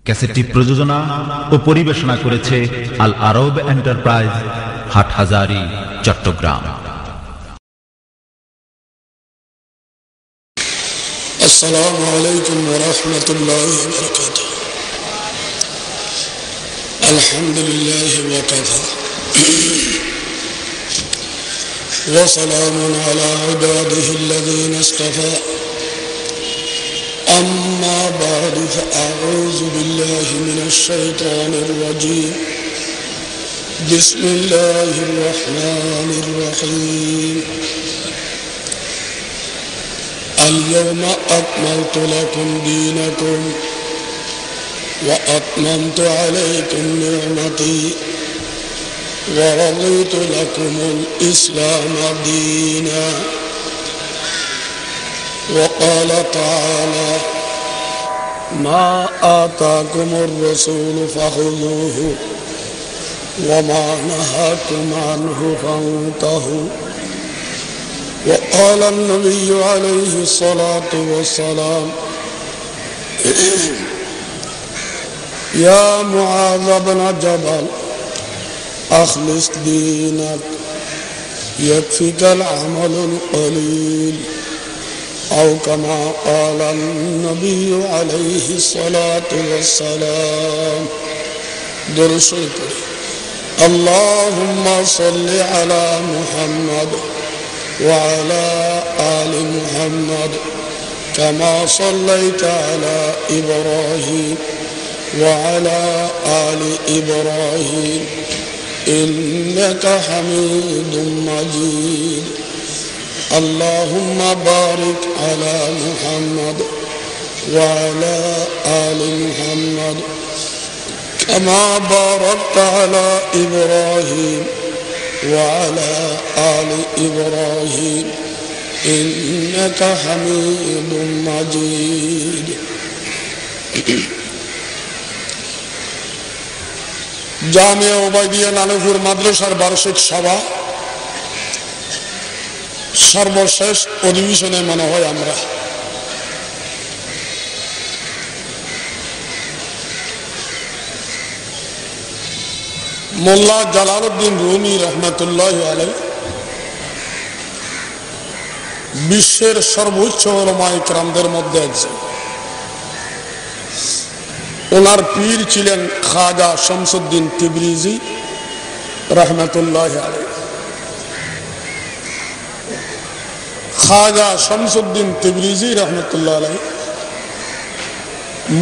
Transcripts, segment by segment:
ক্যাসেটটি প্রযোজনা ও পরিবেশনা করেছে আল আরব এন্টারপ্রাইজ, হাটহাজারী, চট্টগ্রাম। আসসালামু আলাইকুম ওয়া রাহমাতুল্লাহি ওয়া বারাকাতুহু। আলহামদুলিল্লাহি ওয়া কাফা ওয়া সালামুন আলা ইবাদিহি আল্লাযীনা ইসতাফা। أما بعد فأعوذ بالله من الشيطان الرجيم. بسم الله الرحمن الرحيم. اليوم أكملت لكم دينكم وأتممت عليكم نعمتي ورضيت لكم الإسلام دينا. وقال تعالى: ما آتاكم الرسول فخذوه وما نهاكم عنه فانتهوا. وقال النبي عليه الصلاة والسلام: يا معاذ بن جبل أخلص دينك يكفيك العمل القليل، أو كما قال النبي عليه الصلاة والسلام. درشد اللهم صل على محمد وعلى آل محمد كما صليت على إبراهيم وعلى آل إبراهيم إنك حميد مجيد. اللهم بارك على محمد وعلى آل محمد كما باركت على إبراهيم وعلى آل إبراهيم إنك حميد مجيد. জামিয়া ওবাইদিয়া নানুপুর মাদ্রাসার বার্ষিক সভা সর্বশেষ অধিবেশনে মনে হয় আমরা মোল্লা জালালউদ্দিন রুমি রহমতুল্লাহ আলাইহি বিশ্বের সর্বোচ্চ উলামায়ে কেরামদের মধ্যে একজন। ওনার পীর ছিলেন খাজা শামসুদ্দিন তিবরিজি রহমতুল্লাহ আলাইহি। খাজা শামসুদ্দিন তিবরিজি রহমতুল্লাহ আলাইহি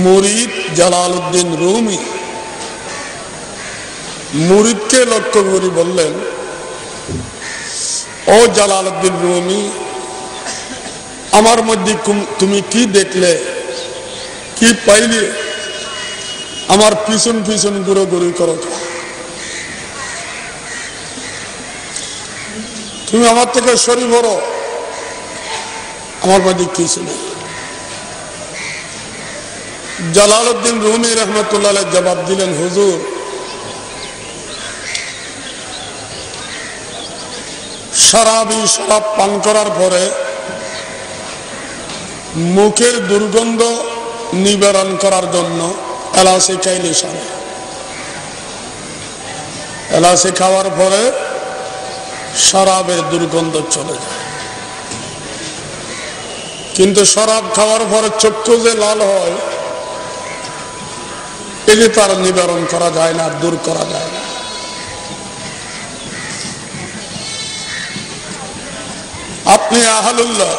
মুরিদ জালালউদ্দিন রুমি। মুরিদকে লক্ষ্য করে বললেন: ও জালালউদ্দিন রুমি, আমার মধ্যে তুমি কি দেখলে, কি পাইলে আমার পিছন পিছন ঘুরোঘুরি করো? তুমি আমার থেকে সরি বড়, আমার মধ্যে কিছু নেই। জালালউদ্দিন রুমি রহমতুল্লাহ আলাইহি জবাব দিলেন: হুজুর, শরাব পান করার পরে মুখের দুর্গন্ধ নিবারণ করার জন্য এলাচি খাইলে সারে। এলাচি খাওয়ার পরে শরাবের দুর্গন্ধ চলে যায়, কিন্তু শরাব খাওয়ার পরে চক্ষু যে লাল হয়, এটি তার নিবারণ করা যায় না, দূর করা যায় না। আপনি আহলুল্লাহ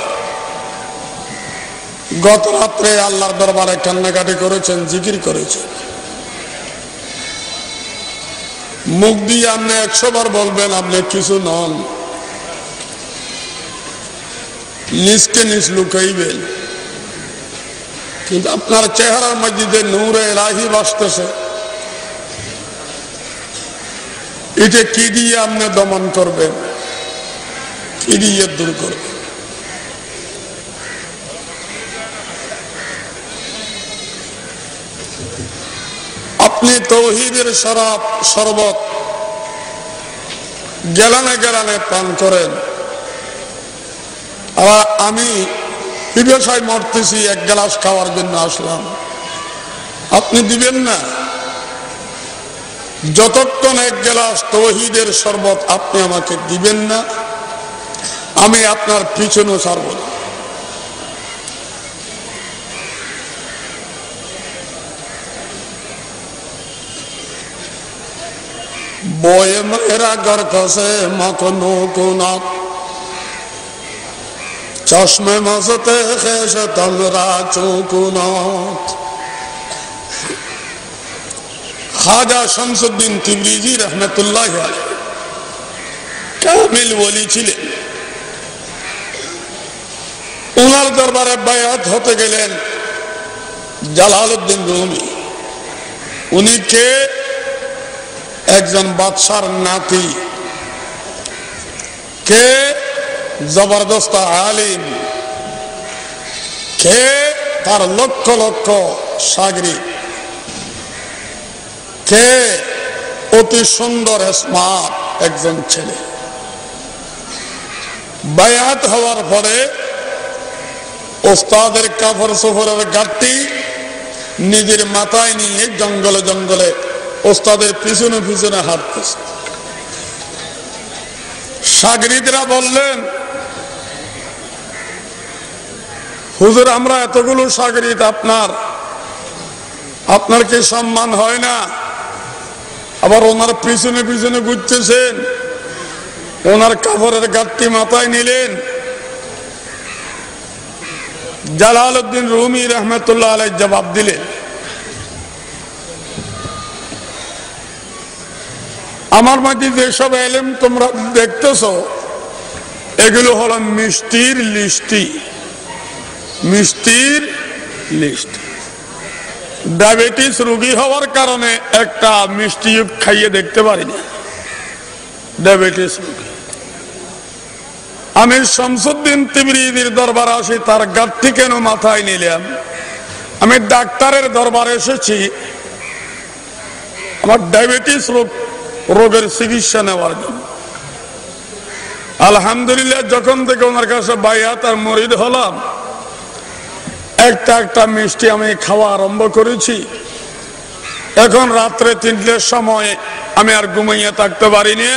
গত রাত্রে আল্লাহর দরবারে কান্নাকাটি করেছেন, জিকির করেছেন। মুখ দিয়ে আপনি 100 বার বলবেন আপনি কিছু নন, নিজকে নিজ লুকাইবেন, কিন্তু আপনার চেহারার মধ্যে যে নূরে ইলাহি ভাসতেছে, এটা কি দিয়ে আপনি দমন করবেন, কি দিয়ে দূর করবেন? আপনি তাওহীদের শরবত গেলানে গেলানে পান করেন, আর আমি পিপাসায় মরতেছি, এক গ্লাস খাওয়ার জন্য আসলাম, আপনি দিবেন না? যতক্ষণ এক গ্লাস তৌহিদের শরবত আপনি আমাকে দিবেন না, আমি আপনার পিছনে ছাড়ব না। বয়ে মেরা ঘর কসে মকনো কোনাত চশমে মসতে খেস তমরা চৌকুনাত। খাজা শামসুদ্দিন তিবরিজি রহমতুল্লাহ আলাইহি কামিল ওলি ছিলেন। ওনার দরবারে বায়াত হতে গেলেন জালালউদ্দিন রুমি। উনি কে? একজন বাদশার নাতি। কে? জবরদস্ত আলিম। কে? তার লক্ষ লক্ষ শাগরিদ। কে? অতি সুন্দর স্মার্ট একজন ছেলে। বায়াত হওয়ার পরে ওস্তাদের কাপড় সফরের গাড়ি নিজের মাথায় নিয়ে জঙ্গলে জঙ্গলে ওস্তাদের পিছনে পিছনে হাঁটতেছে। শাগরিদরা বললেন, হুজুর আমরা এতগুলো শাগরিদ আপনার কি সম্মান হয় না? আবার ওনার পিছনে পিছনে ঘুরতেছেন, ওনার কাপড়ের গাঁটটি মাথায় নিলেন। জালালউদ্দিন রুমি রহমতুল্লাহ আলাইহি জবাব দিলেন, আমার মধ্যে যেসব ইলম তোমরা দেখতেছ এগুলো হলো মিষ্টির লিস্টি। মিষ্টির লিস্ট। ডায়াবেটিস রোগী হওয়ার কারণে একটা মিষ্টি খাইয়ে দেখতে পারি না। ডায়াবেটিস রোগী। আমি শামসুদ্দিন তিবরিজির দরবারে আসি, তার গাঁটটি কেন মাথায় নিলাম? আমি ডাক্তারের দরবারে এসেছি আমার ডায়াবেটিস রোগের চিকিৎসা নেওয়ার জন্য। আলহামদুলিল্লাহ যখন থেকে ওনার কাছে বায়াত আর মুরিদ হলাম, একটা একটা মিষ্টি আমি খাওয়া আরম্ভ করেছি। এখন রাত্রে 3টের সময় আমি আর ঘুমাইয়া থাকতে পারি না,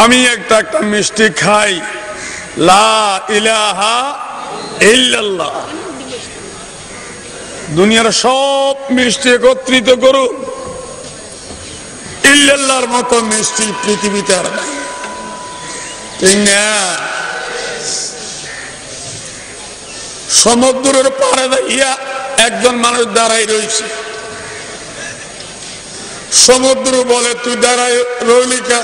আমি একটা একটা মিষ্টি খাই। লা ইলাহা ইল্লাল্লাহ। দুনিয়ার সব মিষ্টি একত্রিত করুন, ইল্লাল্লাহর মতো মিষ্টি পৃথিবীতে আর নাই। ঠিক না? সমুদ্রের পাড়ে দাঁড়িয়ে একজন মানুষ দাঁড়াই রয়েছে। সমুদ্র বলে, তুই দাঁড়াই রইলি কা?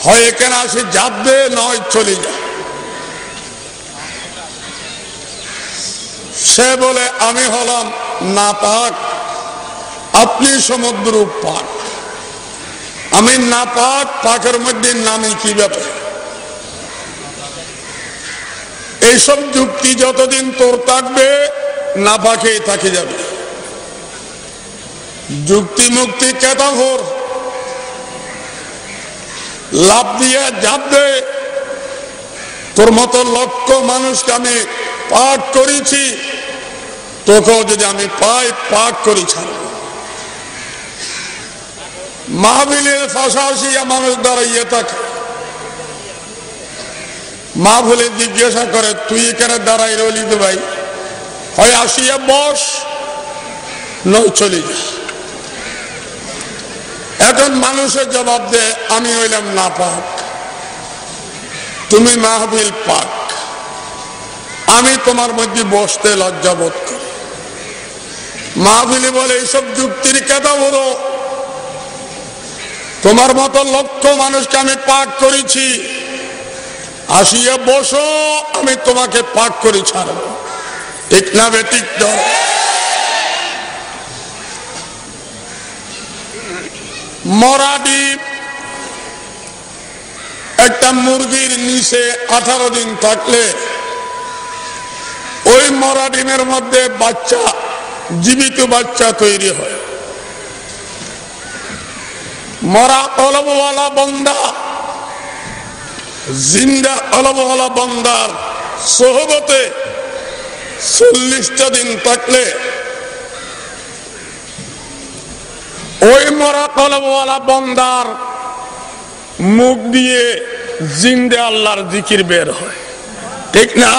হয় এখানে আসি ঝাঁপ দে, নয় চলে যা। সে বলে, আমি হলাম নাপাক, আপনি সমুদ্র পাক। আমি নাপাক, পাকের মধ্যে নামি কি ব্যাপার? এইসব যুক্তি যতদিন তোর থাকবে নাপাকেই থাকি যাবে। যুক্তি মুক্তি কেতাফর লাভ দিয়ে ঝাঁপ দে। তোর মতো লক্ষ মানুষকে আমি পাক করেছি, তোকেও যদি আমি পাই পাক করি ছাড়ব। মাহফিলের পাশাপাশি মানুষ দাঁড়াইয়ে থাকে। মাহফিলে জিজ্ঞাসা করে, তুই এখানে দাঁড়াই রইলি তো ভাই? হয় আসিয়া বস, নয় চলে যা। এখন মানুষের জবাব দেয়, আমি হইলাম না পাক, তুমি মাহফিল পাক, আমি তোমার মধ্যে বসতে লজ্জা বোধ করি। মাহফিলে বলে, এইসব যুক্তির কথা বলো, তোমার মতো লক্ষ মানুষকে আমি পাক করেছি, আসিয়া বসো, আমি তোমাকে পাক করে ছাড়ব। ঠিক না বেঠিক? মরাডি একটা মুরগির নিচে 18 দিন থাকলে ওই মরা ডিমের মধ্যে বাচ্চা, জীবিত বাচ্চা তৈরি হয়। মরা অলবওয়ালা বন্দা জিন্দা অলবওয়ালা বন্দার সোহবতে 40টা দিন থাকলে ওই মরা কলবওয়ালা বান্দার মুখ দিয়ে জিন্দে আল্লাহর জিকির বের হয়, ঠিক না?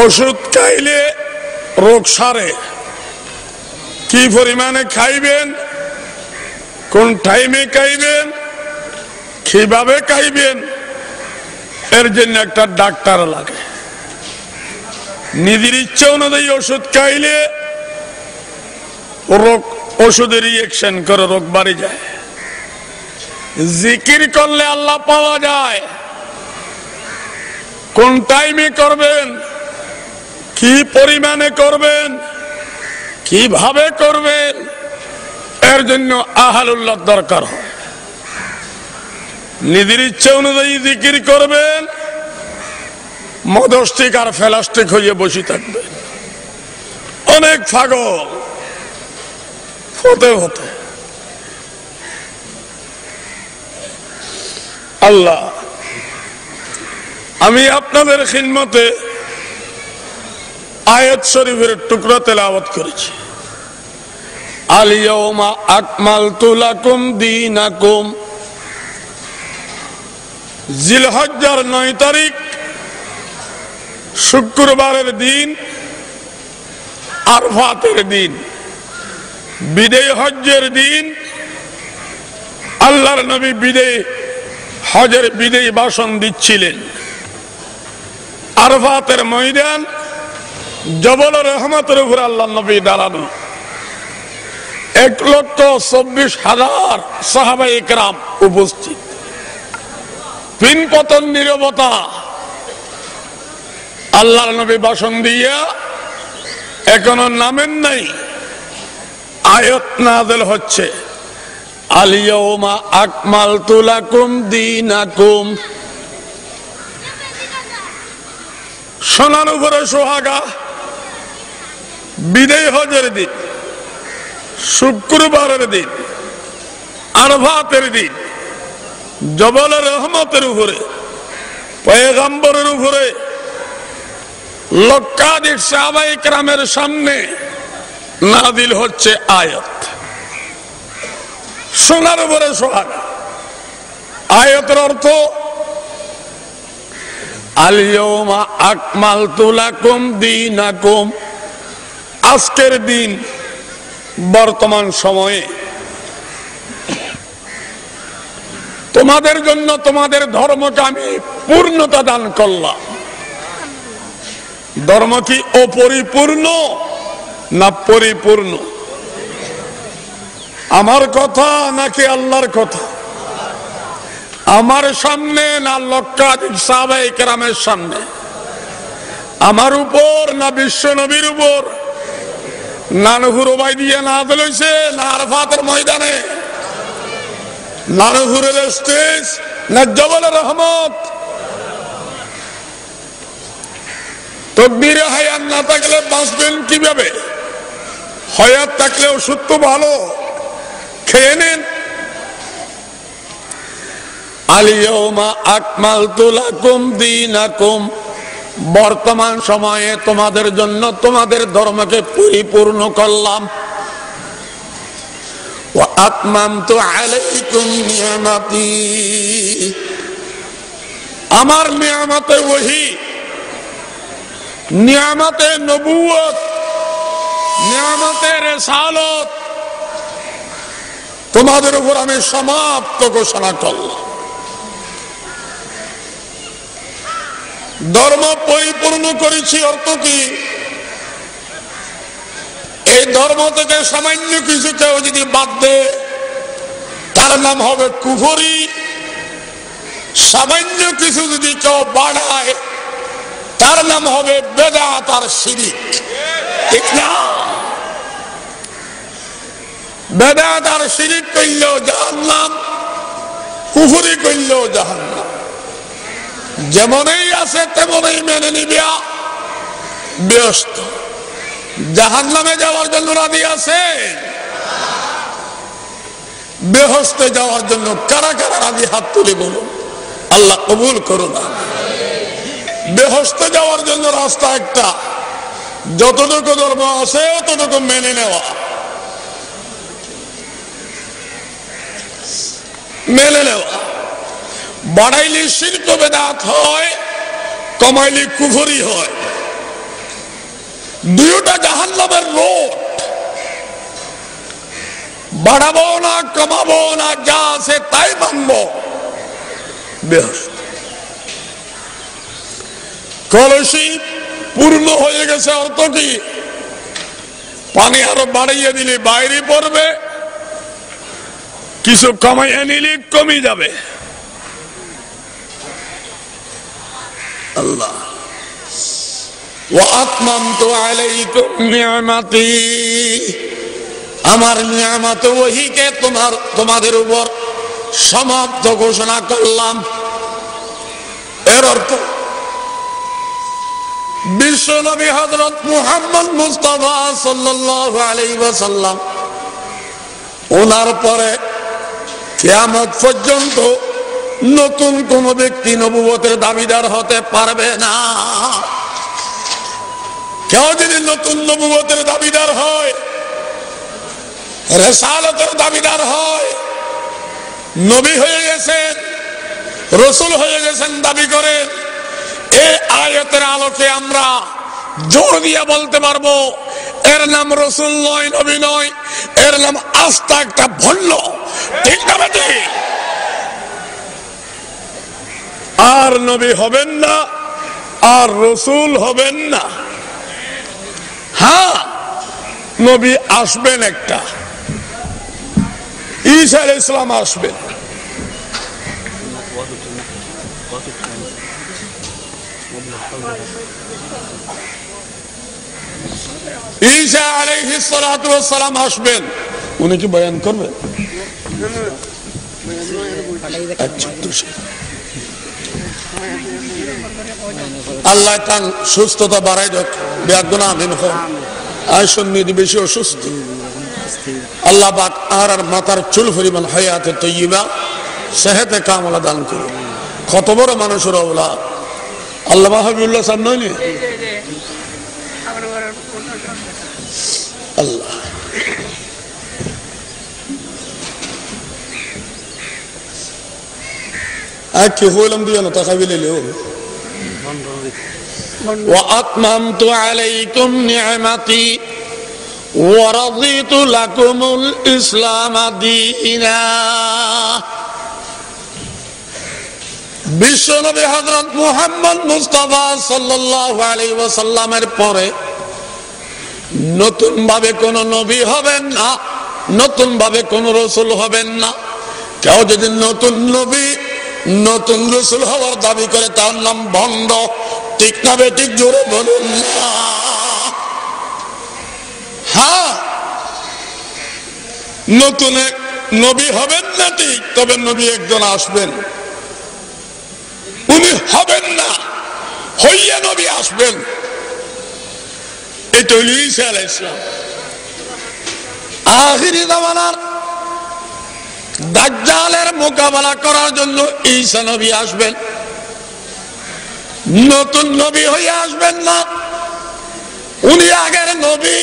ওষুধ খাইলে রোগ সারে, কি পরিমাণে খাইবেন, কোন টাইমে খাইবেন, কিভাবে খাইবেন, এর জন্য একটা ডাক্তার লাগে। নিজের ইচ্ছা অনুযায়ী ওষুধ খাইলে রোগ ওষুধের রিয়েকশন করে রোগ বাড়ি যায়। জিকির করলে আল্লাহ পাওয়া যায়। কোন টাইমে করবেন, কি পরিমাণে করবেন, কিভাবে করবেন, এর জন্য আহলুল্লাহ দরকার হয়। নিজের ইচ্ছা অনুযায়ী জিকির করবেন, মদস্টিক আর ফেলাস্টিক হয়ে বসে থাকবেন। অনেক পাগল হতে হতে। আল্লাহ, আমি আপনাদের খিদমতে আয়াত শরীফের টুকরা তেলাওয়াত করেছি। আল ইয়াউমা আকমালতু লাকুম দীনাকুম। জিলহজ্জার 9 তারিখ শুক্রবারের দিন, আরফাতের দিন, বিদায় হজ্জের দিন। আল্লাহর নবী বিদায় হজের বিদায় ভাষণ দিচ্ছিলেন। আরফাতের ময়দান, জবল রহমতের উপর আল্লাহ নবী দাঁড়ানো। 1,24,000 সাহাবায়ে কেরাম উপস্থিত। পিনপতন নীরবতা। আল্লাহর নবী ভাষণ দিয়া এখনো নামেন নাই, আয়াত নাযিল হচ্ছে। আল ইয়াউমা আকমালতু লাকুম দীনাকুম। সোনার উপরে সোহাগা। বিদায় হজের দিন, শুক্রবারের দিন, আরফাতের দিন, জবল রহমতের উপরে, পয়গম্বরের উপরে, লক্ষাধিক সাহাবায়ে কেরামের সামনে নাযিল হচ্ছে আয়াত। সোনার উপরে সোহাগা। আয়াতের অর্থ আল ইয়াউমা আকমালতু লাকুম দীনাকুম। আজকের দিন, বর্তমান সময়ে তোমাদের জন্য তোমাদের ধর্মকে আমি পূর্ণতা দান করলাম। ধর্ম কি অপরিপূর্ণ না পরিপূর্ণ? আমার কথা নাকি আল্লাহর কথা? আমার সামনে না লক্ষাধিক সাহাবায়ে কেরামের সামনে? আমার উপর না বিশ্ব নবীর উপর? না নূহুর উবাইদিয়া নাযিল হইছে না আরফাতের ময়দানে? না নূহুরের স্টেজ না জবল রহমত? তকবীরে হায়াত না থাকলে বাঁচবেন কিভাবে? হায়াত থাকলে ওষুধ তো ভালো, খেয়ে নেন। আল ইয়াউমা আকমালতু লাকুম দীনাকুম। বর্তমান সময়ে তোমাদের জন্য তোমাদের ধর্মকে পরিপূর্ণ করলাম। ওয়া আতমামতু আলাইকুম নিয়ামতি। আমার নিয়ামতে ওহী, নিয়ামতে নবুয়ত, নিয়ামতে রিসালাত তোমাদের উপর আমি সমাপ্ত ঘোষণা করলাম। ধর্ম পরিপূর্ণ করেছি অর্থ কি? এই ধর্ম থেকে সামান্য কিছু কেউ যদি বাদ দেয় তার নাম হবে কুফরি। সামান্য কিছু যদি কেউ বাড়ায় তার নাম হবে বেদাত আর শিরক, ঠিক না? বেদাত আর শিরক করলেও জাহান্নাম, কুফরি করলেও জাহান্নাম। যেমনই আছে তেমনই মেনে নিবিয়া, ব্যস্ত। জাহান্নামে যাওয়ার জন্য রাজি আছে? বেহেশতে যাওয়ার জন্য কারা কারা রাজি? হাত তুলে বলুন। আল্লাহ কবুল করুন। বেহেশতে যাওয়ার জন্য রাস্তা একটা, যতটুকু ধর্ম আছে ততটুকু মেনে নেওয়া, বাড়াইলে শিরক বেদাত হয়, কমাইলে কুফরি হয়। দুইটা জাহান্নামের রোড, বাড়াবো না কমাবো না, যা আছে তাই মানবো। কলসি পূর্ণ হয়ে গেছে অর্থ কি? পানি আরো বাড়িয়ে দিলে বাইরে পড়বে, কিছু কমাইয়া নিলে কমে যাবে। আল্লাহ ওয়াতমামতু আলাইকুম নি'মাতি, আমার নিয়ামত ওহীকে তোমাদের উপর সমাপ্ত ঘোষণা করলাম। এর অর্থ বিশ্ব নবী হযরত মুহাম্মদ মুস্তাফা সাল্লাল্লাহু আলাইহি ওয়াসাল্লাম, ওনার পরে কিয়ামত পর্যন্ত নতুন কোন ব্যক্তি নবুয়তের দাবিদার হতে পারবে না। কেউ যদি নতুন নবুয়তের দাবিদার হয়, রিসালাতের দাবিদার হয়, নবী হয়ে গেছেন, রাসূল হয়ে গেছেন দাবি করে, এই আয়াতের আলোকে আমরা জোর দিয়ে বলতে পারবো এর নাম রাসূল নয়, নবী নয়, এর নাম আস্তা একটা ভণ্ড। ঠিক না বেটি? আর নবী হবেন না, আর রাসূল হবেন না। হ্যাঁ, নবী আসবেন একটা, ঈসা আলাইহিস সালাম আসবেন। ঈসা আলাইহিস সালাতু ওয়াস সালাম আসবেন। উনি কি বয়ান করবেন? আল্লাহ তার সুস্থতা বাড়াই দেখ, বেগুনা আমিন হোক। আয়সন বেশি অসুস্থ, আল্লাহ পাক আর মাথার চুল পরিমাণ হায়াতে তৈয়বা সেহেতে কামলা দান করুন। কত বড় মানুষের আওলাদ আল্লামা হাবিবুল্লাহ সাহেব নয়? আল্লাহ কি হইলাম দিয়ে না টাকা বিলেলে وأتممت عليكم نعمتي ورضيت لكم الإسلام دينا। বিশ্ব নবী হযরত মুহাম্মদ মুস্তাফা সাল্লাল্লাহু আলাইহি ওয়াসাল্লামের পরে নতুন ভাবে কোন নবী হবেন না, নতুন ভাবে কোন রাসূল হবেন না। কেউ যদি নতুন নবী নতুন রাসূল হওয়ার দাবি করে তার নাম ভণ্ড। ঠিক না বেঠিক? জোরে বলুন। হ্যাঁ, নতুন নবী হবেন না ঠিক, তবে নবী একজন আসবেন। উনি হবেন না, হইয়া নবী আসবেন। এটা হইল ঈসা আলাইহিস সালাম। আখিরি জামানার দাজ্জালের মোকাবেলা করার জন্য ঈসা নবী আসবেন। নতুন নবী হয়ে আসবেন না, উনি আগের নবী,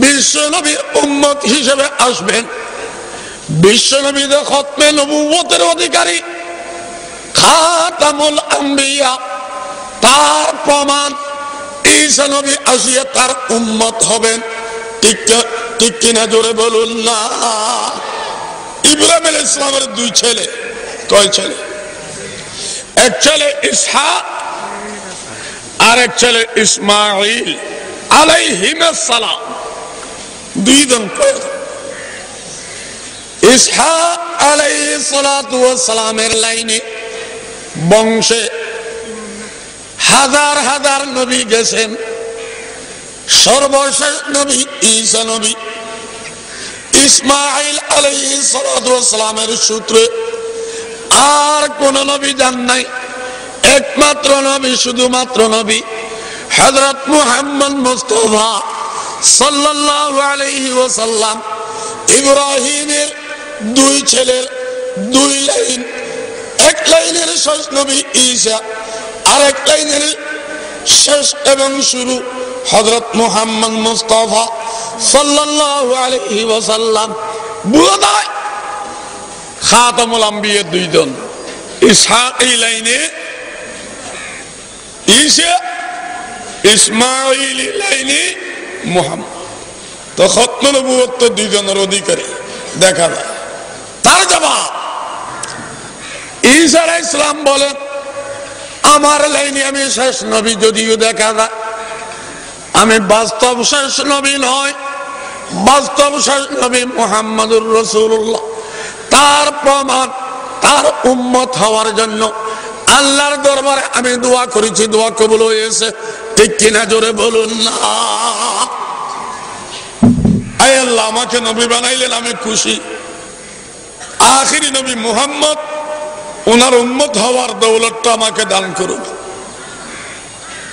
বিশ্ব নবীর উম্মত হিসেবে আসবেন। বিশ্ব নবীদের খতমে নবুয়তের অধিকারী, খাতামুল আম্বিয়া, তার প্রমাণ ঈসা নবী আসিয়া তার উম্মত হবেন। ঠিক কিনা? জোরে বলুন না। ইব্রাহিম আলাইহিস সালামের দুই ছেলে, কয় ছেলে? এক ছেলে ইসহাক আর এক ছেলে ইসমাঈল আলাইহিস সালাম। দুইজন ইসহাক আলাইহিস সালাতু ওয়াস সালামের লাইনে বংশে হাজার হাজার নবী গেছেন। সর্বশেষ নবী ঈসা নবী। ইসমাঈল আলাইহিস সালাতু ওয়াস সালামের সূত্রে আর কোন নবী যান নাই। একমাত্র নবী, শুধুমাত্র নবী হযরত মুহাম্মদ মুস্তাফা সাল্লাল্লাহু আলাইহি ওয়াসাল্লাম। ইব্রাহিমের দুই ছেলের দুই লাইন, এক লাইনের শেষ নবী ঈসা, আর এক লাইনের শেষ এবং শুরু হযরত মুহাম্মদ মুস্তাফা সাল্লাল্লাহু আলাইহি ওয়াসাল্লাম বুলাদায় খাতামুল আম্বিয়া দুইজন ইসহাক এই লাইনে, ঈসা ইসমাঈল লাইনে মুহাম্মদ। তো খতমে নবুয়ত তো দুইজনের অধিকারী দেখা যায়। তার জবাব ঈসা আলাইহিস সালাম বলেন, আমার লাইনে আমি শেষ নবী, যদিও দেখা যায় আমি বাস্তব শেষ নবী নয়, বাস্তব শেষ নবী মুহাম্মদুর রাসূলুল্লাহ। তার প্রমাণ তার উম্মত হওয়ার জন্য আল্লাহর দরবারে আমি দোয়া করেছি, দোয়া কবুল হয়েছে, ঠিক কিনা জোরে বলুন না। আয় আল্লাহ, আমাকে নবী বানাইলেন, আমি খুশি। আখিরি নবী মুহাম্মদ, ওনার উম্মত হওয়ার দৌলতটা আমাকে দান করুন।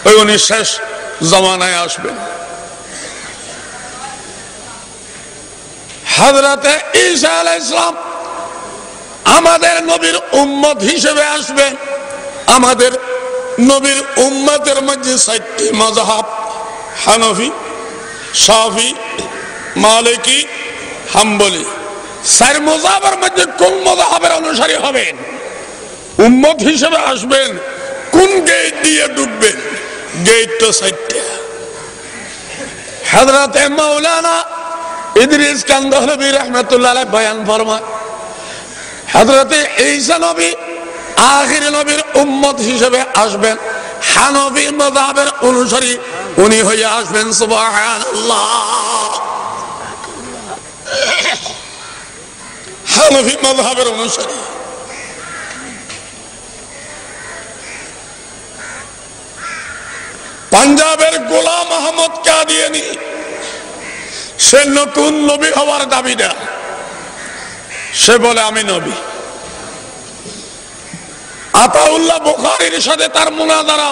ওই উনি শেষ জামানায় আসবেন। হযরতে ঈসা আলাইহিস সালাম আমাদের নবীর উম্মত হিসেবে আসবেন। আমাদের নবীর উম্মতের মধ্যে 4টি মাযহাব, হানাফি, শাফি, মালিকি, হাম্বলি। 4 মাযহাবের মধ্যে কোন মাযহাবের অনুসারী হবেন, উম্মত হিসেবে আসবেন, কোন গেট দিয়ে ঢুকবেন? গেট তো 4টা। হযরতে মাওলানা ইদ্রিস কান্দহলভী রাহমাতুল্লাহ আলাইহি বয়ান ফরমায়, হযরতে ঈসা নবী আখির নবীর উম্মত হিসেবে আসবেন, হানাফি মাযহাবের অনুসারী উনি হয়ে আসবেন। সুবহানাল্লাহ। হানাফি মাযহাবের অনুসারী। পাঞ্জাবের গোলাম আহমদ কাদিয়ানী, সে নতুন নবী হওয়ার দাবিদার। সে বলে আমি নবী। আতাউল্লাহ বুখারীর সাথে তার মুনাজারা।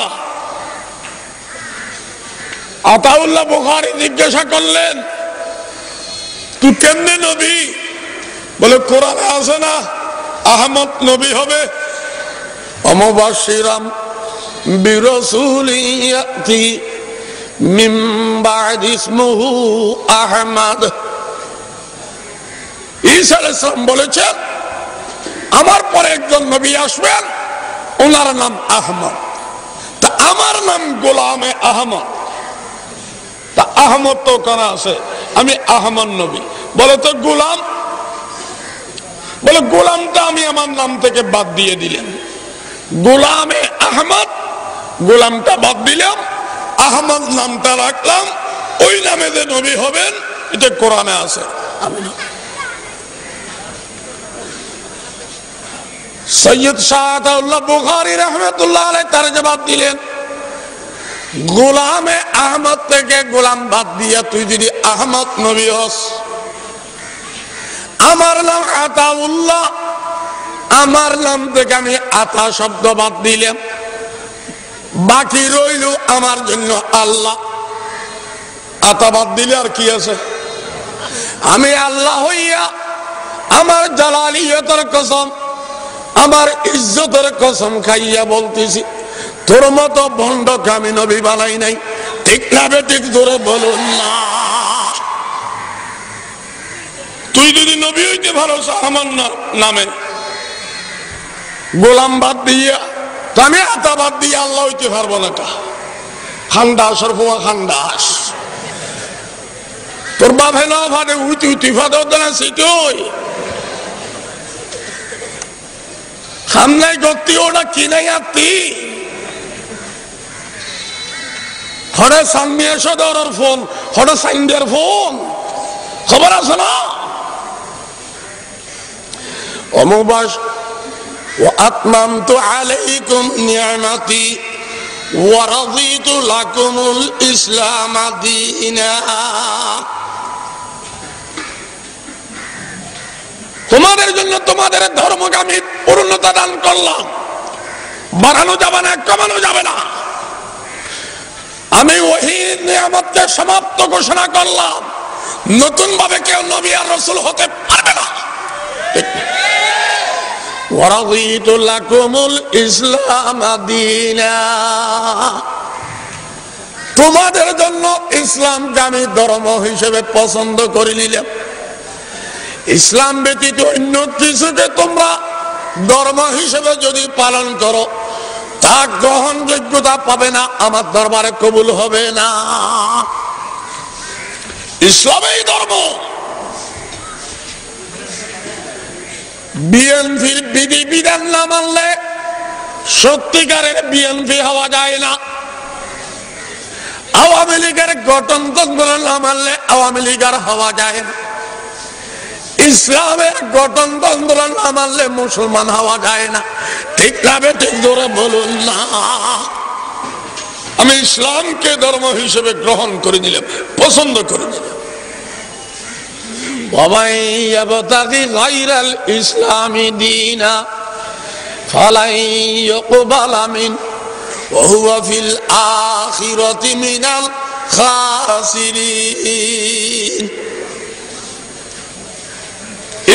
আতাউল্লাহ বুখারী জিজ্ঞাসা করলেন, তুই কেমনে নবী? বলে কোরআনে আছে না আহমদ নবী হবে, মুবাশশিরাম বিরাসূলিন ইয়াতি মিন বা'দি ইসমুহু আহমদ। ঈসা আলাইহিস সালাম বলেছেন, আমার পরে একজন নবী আসবেন, ওনার নাম আহমদ। তা আমার নাম গোলামে আহমদ। তা আহমদ তো ওখানে আছে, আমি আহমদ নবী। বলে তো গোলাম? বলে গোলামটা আমি আমার নাম থেকে বাদ দিয়ে দিলেন, গোলামে আহমদ, গোলামটা বাদ দিলাম, আহমদ নামটা রাখলাম। ওই নামে যে নবী হবেন এটা কোরআনে আছে। সৈয়দ শাহ আতাউল্লাহ বুখারী রাহমাতুল্লাহ আলাইহি তার জবাব দিলেন, গোলামে আহমদ থেকে গোলাম বাদ দিয়া তুই যদি আহমদ নবী হস, আমার নাম আতাউল্লাহ, আমার নাম থেকে আমি আতা শব্দ বাদ দিলাম, বাকি রইল আমার জন্য আল্লাহ। আতা বাদ দিলে আর কি আছে? আমি আল্লাহ হইয়া আমার জালালিয়তের কসম, আমার ইজ্জতের কসম খাইয়া বলতেছি, তোর মতো ভণ্ডকে আমি নবী বানাই নাই। ঠিক না বেঠিক ধরে বলুন না। তুই যদি নবী হইতে ভালো আমার নামে গোলাম বাদ দিয়া, তো আমি আতা বাদ দিয়ে আল্লাহ হইতে পারবো না। কা খান্দাস আর ফুয়া খান্দাস, তোর বাপে না ফাটে উইতি উইতি ফাটে না সেটাই খামলাই গতি ওটা কিনাই আত্মি হরে সামনে সদরের ফোন, হরে সাইন্ডের ফোন, খবর আছে না? অমুবাস وأتممت عليكم نعمتي ورضيت لكم الإسلام دينا। তোমাদের জন্য তোমাদের ধর্মকে আমি পূর্ণতা দান করলাম, বাড়ানো যাবে না, কমানো যাবে না। আমি ওহী নিয়ামতকে সমাপ্ত ঘোষণা করলাম, নতুন ভাবে কেউ নবী আর রাসূল হতে পারবে না। ورضيت لكم الإسلام دينا। তোমাদের জন্য ইসলামকে আমি ধর্ম হিসেবে পছন্দ করে নিলাম। ইসলাম ব্যতীত অন্য কিছুকে তোমরা ধর্ম হিসেবে যদি পালন করো তা গ্রহণযোগ্যতা পাবে না, আমার দরবারে কবুল হবে না। ইসলামেই ধর্ম। বিএনপির বিধি বিধান না মানলে সত্যিকারের বিএনপি হওয়া যায় না। আওয়ামী লীগের গঠনতন্ত্র না মানলে আওয়ামী লীগের হওয়া যায় না। ইসলামের গঠনতন্ত্র না মানলে মুসলমান হওয়া যায় না। ঠিক না ঠিক ধরে বলুন না। আমি ইসলামকে ধর্ম হিসেবে গ্রহণ করে নিলাম, পছন্দ করে নিলাম। ومن يبتغي غير الإسلام دينا فلن يقبل منه وهو في الآخرة من الخاسرين।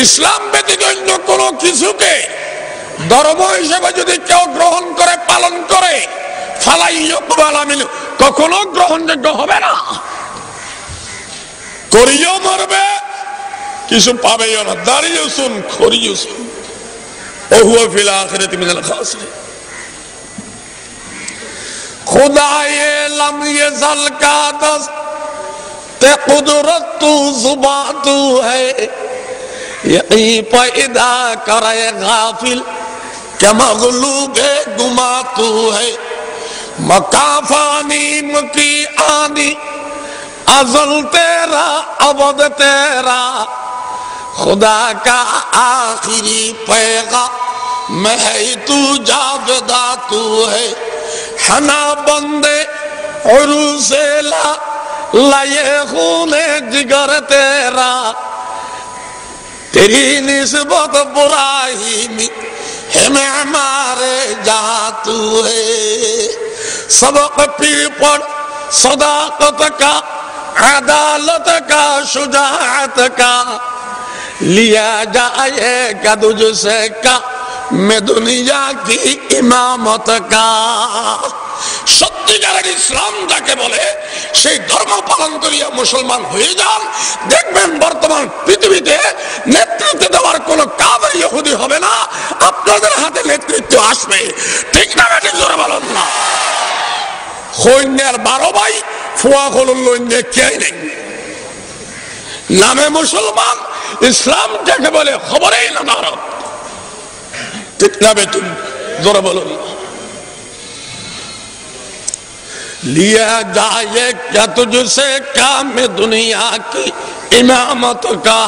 ইসলাম ব্যতীত অন্য কোন কিছুকে ধর্ম হিসেবে যদি কেউ গ্রহণ করে পালন করে ফালাই ইউকবাল মিনহু, কখনো গ্রহণযোগ্য হবে না। করিও মরবে, কিছু পাবেও না। দাঁড়িয়ে শুন, খরিও শুন। ওহুয়া ফিল আখিরাতি মিনাল খাসিরিন। खुदाए लम ये जल का दस्ते कुदरत तू जुबा तू है, यही पैदा करे गाफिल के मगलूब गुमा तू है। मकाफानी मकी आनी अजल तेरा अबद तेरा, खुदा का आखिरी पैगाम मैं है तू जावेदा तू है। हना बंदे उरुसे ला लाये खूने जिगर तेरा, तेरी निस्बत बुराही है मैं हमारे जहाँ तू है। सबक पीर पढ़ सदाकत का, अदालत का, शुजाअत का, लिया जाएगा तुझसे का मैं दुनिया की इमामत का। সত্যিকারের ইসলাম যাকে বলে সেই ধর্ম পালন করিয়া মুসলমান হয়ে যান, দেখবেন বর্তমান পৃথিবীতে নেতৃত্ব দেওয়ার কোন কাফের ইহুদি হবে না, আপনাদের হাতে নেতৃত্ব আসবে। ঠিক না ঠিক জোরে বলুন না। সৈন্যের 12 ভাই ফুয়া খোলন লইনে কে নেই, নামে মুসলমান, ইসলাম যাকে বলে খবরেই না তার। ঠিক না বেতু জোরে বলুন। लिया जाए क्या तुझसे क्या मैं दुनिया की इमामत का।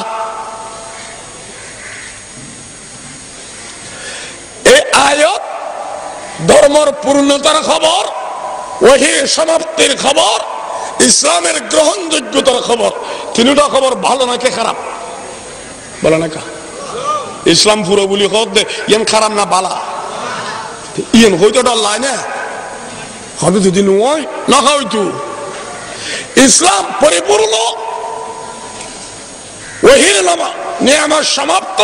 এই আয়াত ধর্মের পূর্ণতার খবর, ওহী সমাপ্তির খবর, ইসলামের গ্রহণযোগ্যতার খবর। তিনটা খবর ভালো নাকি খারাপ? বলে না কা ইসলাম পুরো বলি খবর দে, ইয়ান খারাপ না বালা? ইয়ান হইতো ডর লাই না হবে যদি নয় না হয়তো। ইসলাম পরিপূর্ণ, ওহীর নিয়ামত সমাপ্ত।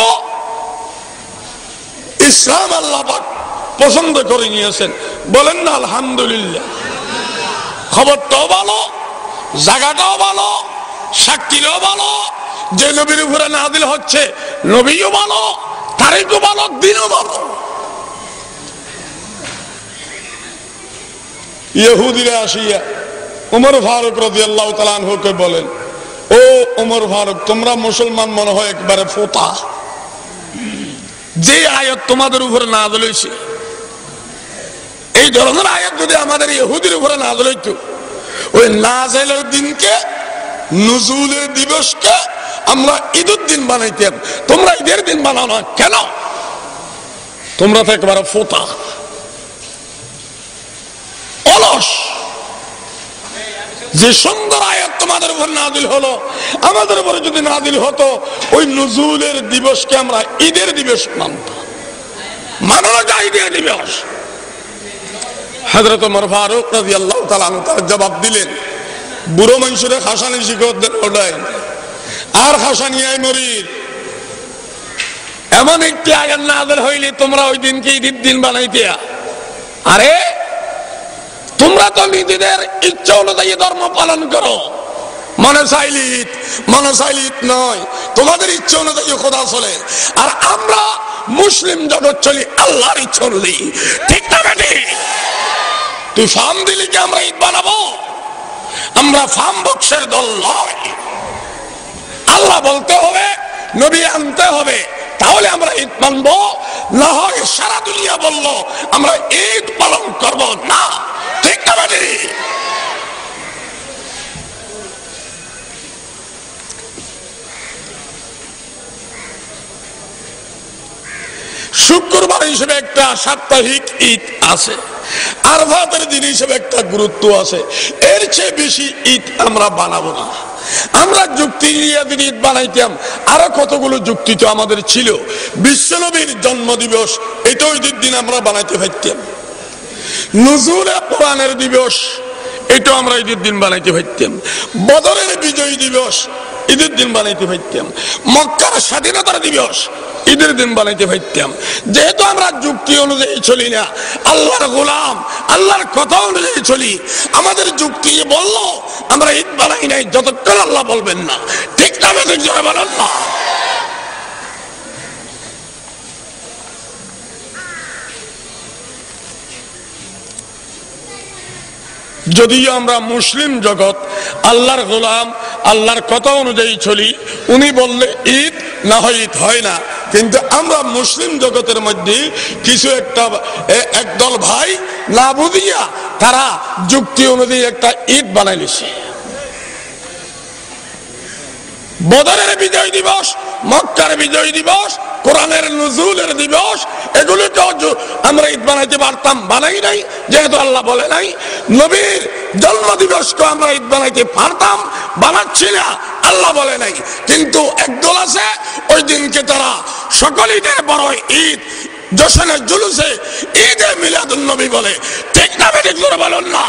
ইসলাম আল্লাহ পাক পছন্দ করে নিয়েছেন, বলেন না আলহামদুলিল্লাহ। খবরটাও ভালো, জায়গাটাও ভালো, সাক্ষীরাও ভালো। যে নবীর উপরে নাযিল হচ্ছে নবীও ভালো, তারিখও ভালো, দিনও ভালো। ইহুদিরা আসিয়া ওমর ফারুক রাদিয়াল্লাহু তাআলা আনহুকে বলেন, ও ওমর ফারুক, তোমরা মুসলমান মনে হয় একবারে ফোতা। যে আয়াত তোমাদের উপরে নাযিল হয়েছে, এই ধরনের আয়াত যদি আমাদের ইহুদির উপরে নাযিল হইতো, ওই নাযিলের দিনকে, নুজুলের দিবসকে আমরা ঈদের দিন বানাইতাম। তোমরা ঈদের দিন বানাও না কেন? তোমরা তো একবারে ফোতা, অলস। যে সুন্দর আয়াত তোমাদের উপর নাযিল হলো, আমাদের উপরে যদি নাযিল হতো, ওই নুজুলের দিবসকে আমরা ঈদের দিবস মানতাম। মানানো যায় ঈদের দিবস। হযরত ওমর ফারুক রাদিয়াল্লাহু তাআলা আনহু তার জবাব দিলেন, বুড়ো মানুষের হাসানি শিখর দেন ওটাই, আর হাসানিয়াই মরিদ। এমন একটি আয়াত নাযিল হইলে তোমরা ওই দিনকে ঈদের দিন বানাইতিয়া। আরে তোমরা তো নিজেদের ইচ্ছা অনুযায়ী ধর্ম পালন করো, মনে চাইলে ঈদ, মনে চাইলে ঈদ নয়, তোমাদের ইচ্ছা অনুযায়ী খোদা চলে। আর আমরা মুসলিম জগৎ চলি আল্লাহর ইচ্ছা অনুযায়ী, ঠিক না বেটি? তুই ফার্ম দিলি কি আমরা ঈদ বানাবো? আমরা ফার্ম বক্সের দল নয়। আল্লাহ বলতে হবে, নবী আনতে হবে, তাহলে আমরা ঈদ মানবো। না হয় সারা দুনিয়া বললো আমরা ঈদ পালন করব না, ঠিক না বেটি? শুক্রবার হিসেবে একটা সাপ্তাহিক ঈদ আছে, আরফাতের দিন হিসেবে একটা গুরুত্ব আছে। এর চেয়ে বেশি ঈদ আমরা বানাবো না। আমরা যুক্তি দিয়ে ঈদ বানাইতাম, আরো কতগুলো যুক্তি তো আমাদের ছিল। বিশ্বনবীর জন্ম দিবস, এটাও ঈদের দিন আমরা বানাইতে পারতাম। নুজুলে কোরআনের দিবস, এটাও আমরা ঈদের দিন বানাইতে পারতাম। বদরের বিজয় দিবস ঈদের দিন বানাইতে পারতাম। মক্কার স্বাধীনতার দিবস ঈদের দিন বানাইতে পারতাম। যেহেতু আমরা যুক্তি অনুযায়ী চলি না, আল্লাহর গোলাম, আল্লাহর কথা অনুযায়ী চলি, আমাদের যুক্তি বললো আমরা ঈদ বানাই নাই যতক্ষণ আল্লাহ বলবেন না, ঠিক না? বলেন না। যদিও আমরা মুসলিম জগৎ, আল্লাহর গোলাম, আল্লাহর কথা অনুযায়ী চলি, উনি বললে ঈদ না হয় ঈদ হয় না। কিন্তু আমরা মুসলিম জগতের মধ্যে কিছু একদল ভাই না বুঝিয়া তারা যুক্তি অনুযায়ী একটা ঈদ বানাই নিছে। বদরের বিজয় দিবস, মক্কার বিজয় দিবস, কোরআনের নুজুলের দিবস, এগুলোকেও আমরা ঈদ বানাইতে পারতাম, বানাই নাই, যেহেতু আল্লাহ বলে নাই। নবীর জন্ম দিবসকে আমরা ঈদ বানাইতে পারতাম, বানাচ্ছি না, আল্লাহ বলে নাই। কিন্তু একদল আছে ওই দিনকে তারা সকল ঈদের বড় ঈদ, জশ্নের জুলুসে ঈদে মিলাদুন নবী বলে, ঠিক না বেটি? বলেন না।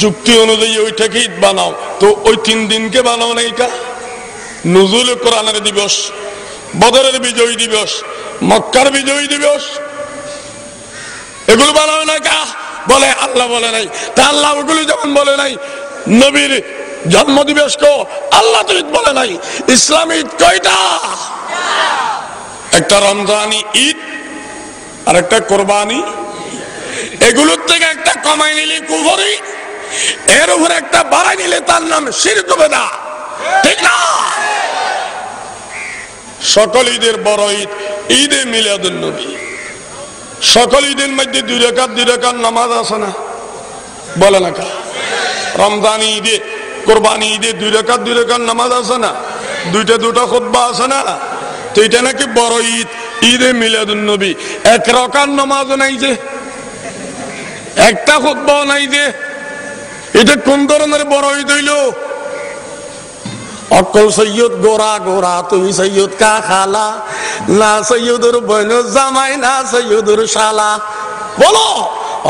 যুক্তি অনুযায়ী ওইটাকে ঈদ বানাও, তো ওই 3 দিনকে বানাও না। এটা নুজুল কোরআনের দিবস, বদরের বিজয় দিবস, মক্কার বিজয় দিবস, এগুলো বানাও না কা? বলে আল্লাহ বলে নাই। তা আল্লাহ ওগুলি যেমন বলে নাই, নবীর জন্ম দিবস কো আল্লাহ তো ঈদ বলে নাই। ইসলামী ঈদ কয়টা? একটা রমজানি ঈদ আর একটা কোরবানি। এগুলোর থেকে একটা কমাই নিলে কুফরি, এর উপরে একটা বাড়াই নিলে তার নাম শিরক বিদআত, ঠিক না? সকল ঈদের বড় ঈদ ঈদে মিলাদুন নবী। সকল ঈদের মধ্যে 2 রাকাত নামাজ আছে না? বলে না কা? রমজানি ঈদে, কোরবানি ঈদে 2 রাকাত নামাজ আছে না? 2টা খুতবা আছে না? তো এটা নাকি বড় ঈদ, ঈদে মিলাদুন নবী। 1 রাকাত নামাজও নাই যে, একটা খুতবাও নাই যে, এটা কোন ধরনের বড় ঈদ হইল? অকল সৈয়দ গোরা গোরা, তুই সৈয়দ কা খালা, না সৈয়দুর বোন জামাই, না সৈয়দুর শালা। বলো,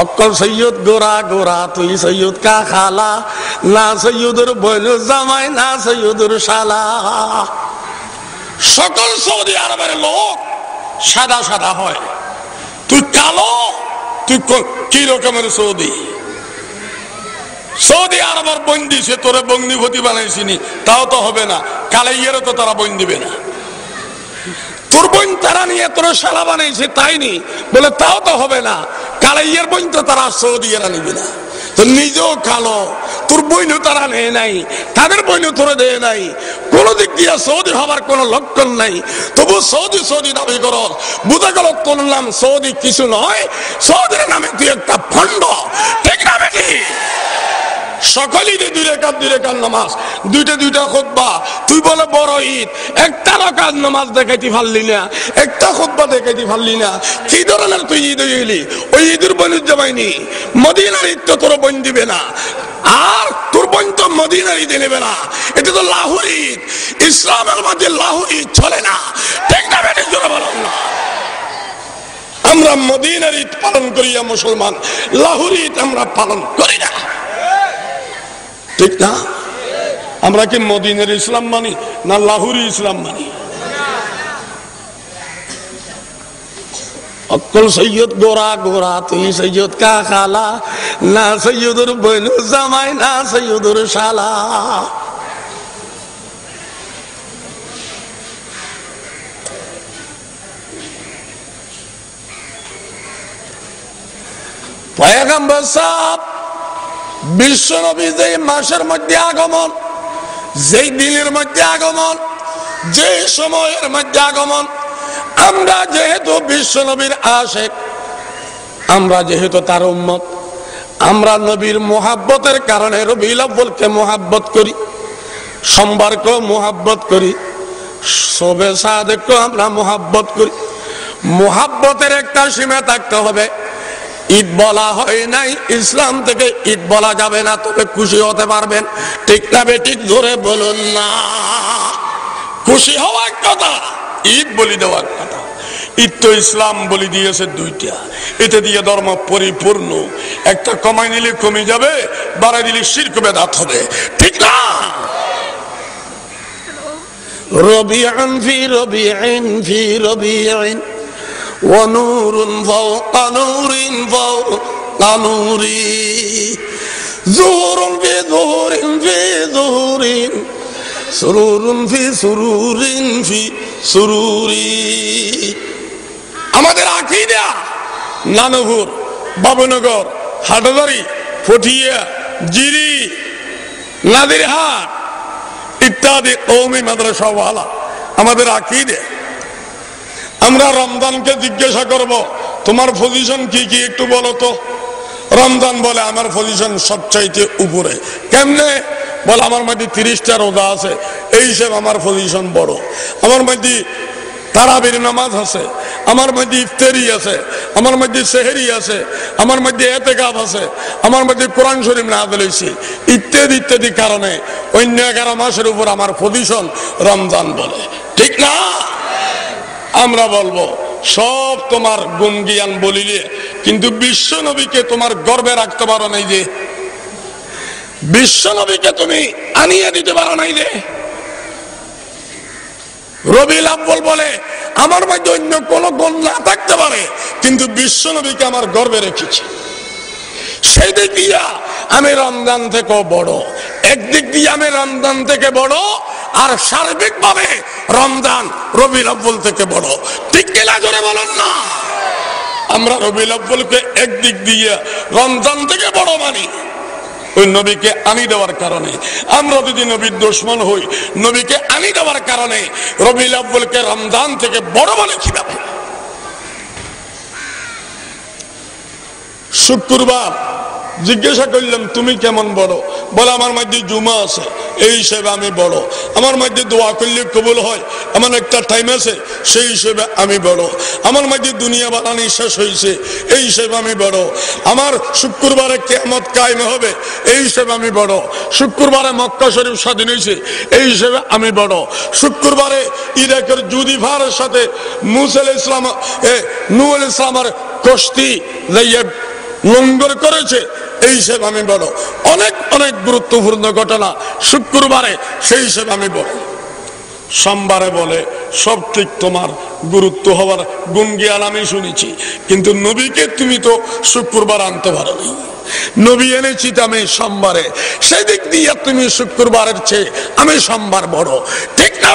অকল সৈয়দ গোরা গোরা, তুই সৈয়দ কা খালা, না সৈয়দুর বোন জামাই, না সৈয়দুর শালা। সকল সৌদি আরবের লোক সাদা সাদা হয়, তুই কালো, তুই কি রকমের সৌদি? সৌদি আরবের বোন দিছে, তোরে বন্দিপতি বানাইছিনি, তাও তো হবে না। কালাইয়েরও তো তারা বোন দিবে না। তোর বোন তারা নিয়ে তোর শালা বানাইছে, তাই নি বলে, তাও তো হবে না। কালাইয়ের বোন তো তারা সৌদিয়েরা নিবে না। তো নিজেও কালো, তোর বইনও তারা নেয় নাই, তাদের বইনও তোরে দেয় নাই। কোন দিক দিয়ে সৌদি হবার কোন লক্ষণ নাই, তবু সৌদি সৌদি দাবি কর। বুঝা গেল তোর নাম সৌদি কিছু নয়, সৌদির নামে তুই একটা ভণ্ড, ঠিক না বেটি? সকল ঈদে 2 রাকাত নামাজ, 2টা খুতবা। তুই বলে বড় ঈদ, একটা রাকাত নামাজ দেখাইতে পারলি না, একটা খুতবা দেখাইতে পারলি না। কি ধরনের তুই ঈদ হইলি? ওই ঈদের বোনের জমাইনি। মদিনার ঈদ তো তোর বোন দিবে না, আর তোর বোন তো মদিনার ঈদে নেবে না। এটা তো লাহোর ঈদ, ইসলামের মধ্যে লাহোর ঈদ চলে না, ঠিক না বেটি? বলেন না। আমরা মদিনার ঈদ পালন করিয়া মুসলমান, লাহোর ঈদ আমরা পালন করি না, ঠিক না? আমরা কি মদিনার ইসলাম মানি না লাহোরি ইসলাম মানি? অকল সৈয়দ গোরা গোরা, তুই সৈয়দ কা খালা, না সৈয়দুর বনু জামাই, না সৈয়দুর শালা। পয়গম্বর সাহেব বিশ্ব নবী যে মাসের মধ্যে আগমন, যেই দিনের মধ্যে আগমন, যে সময়ের মধ্যে আগমন, আমরা যেহেতু বিশ্ব নবীর আশিক, আমরা যেহেতু তার উম্মত, আমরা নবীর মোহাব্বতের কারণে রবিউল আউয়ালকে মোহাব্বত করি, সোমবারকে মোহাব্বত করি, শবে সাদেককে আমরা মোহাব্বত করি। মোহাব্বতের একটা সীমা থাকতে হবে। ঈদ বলা হয় নাই, ইসলাম থেকে ঈদ বলা যাবে না, তবে খুশি হতে পারবেন। ঠিক না বেঠিক ধরে বলুন না। খুশি হওয়ার কথা, ঈদ বলি দেওয়ার কথা। ঈদ তো ইসলাম বলি দিয়েছে দুইটা, এতে দিয়ে ধর্ম পরিপূর্ণ। একটা কমাই নিলে কমে যাবে, বাড়াই দিলে শিরক বেদাত হবে, ঠিক না? রবিআন ফি রবিআন ফি রবিআন ওয়া নূরুন ফাওকা নূরিন ফাওকা নূরি, যুহুরুন ফি যুহুরিন ফি যুহুরিন, সুরুরুন ফি সুরুরিন ফি সুরুরি। আমাদের আকীদা নানুপুর, বাবুনগর, হাটবাড়ি, ফটিয়া, জিরি, নাদিরহাট ইত্যাদি কওমি মাদ্রাসা ওয়ালা আমাদের আকীদা। আমরা রমজানকে জিজ্ঞাসা করব, তোমার পজিশন কি কি একটু বলো তো। রমজান বলে আমার পজিশন সবচাইতে উপরে। কেমনে? বলে আমার মধ্যে 30টা রোজা আছে, এই হিসেবে আমার পজিশন বড়। আমার মধ্যে তারাবির নামাজ আছে, আমার মধ্যে ইফতারি আছে, আমার মধ্যে সেহরি আছে, আমার মধ্যে এতেকাফ আছে, আমার মধ্যে কোরআন শরীফ নাযিল হইছে, ইত্যাদি ইত্যাদি কারণে অন্য 11 মাসের উপর আমার পজিশন রমজান বলে, ঠিক না? আমরা বলবো সব তোমার গুণ জ্ঞান বলিলে, কিন্তু বিশ্ব নবীকে তোমার গর্বে রাখতে পারো নাই যে, বিশ্ব নবীকে তুমি আনিয়ে দিতে পারো নাই যে। রবিউল আউয়াল বলে আমার মধ্যে অন্য কোন গুণ না থাকতে পারে, কিন্তু বিশ্ব নবীকে আমার গর্বে রেখেছি। সেই দিক দিয়া আমি রমজান থেকেও বড়, একদিক দিয়ে আমি রমজান থেকে বড়, আর সার্বিক ভাবে রমজান রবিউল আউয়াল থেকে বড়, ঠিক কিনা জোরে বলেন না? আমরা রবিউল আউয়ালকে একদিক দিয়ে রমজান থেকে বড় মানি, ওই নবীকে আনি দেওয়ার কারণে। আমরা যদি নবীর দুশমন হই, নবীকে আনি দেওয়ার কারণে রবিউল আউয়ালকে রমজান থেকে বড় বলে কিভাবে? শুক্রবার জিজ্ঞাসা করলাম তুমি কেমন বড়? বলে আমার মধ্যে জুমা আছে, এই হিসেবে আমি বড়। আমার মধ্যে দোয়া করলে কবুল হয় এমন একটা টাইম আছে, সেই হিসেবে আমি বড়। আমার মধ্যে দুনিয়া বানানি শেষ হয়েছে, এই হিসেবে আমি বড়। আমার শুক্রবারে কিয়ামত কায়েম হবে, এই হিসেবে আমি বড়। শুক্রবারে মক্কা শরীফ স্বাধীন হয়েছে, এই হিসেবে আমি বড়। শুক্রবারে ইরাকের জুদিফারের সাথে মুসা আলাইহিস সালাম নূহ আলাইহিস সালামের কষ্টি লঙ্ঘন করেছে, এই হিসেবে আমি বড়। অনেক অনেক গুরুত্বপূর্ণ ঘটনা শুক্রবারে, সেই হিসেবে আমি বড়। সোমবারে বলে সব ঠিক, তোমার গুরুত্ব হওয়ার গুণ জ্ঞান আমি শুনেছি, কিন্তু নবীকে তুমি তো শুক্রবার আনতে পারো নি। নবী এনেছি আমি সোমবারে, সেদিক দিয়ে তুমি শুক্রবারের চেয়ে আমি সোমবার বড়, ঠিক না?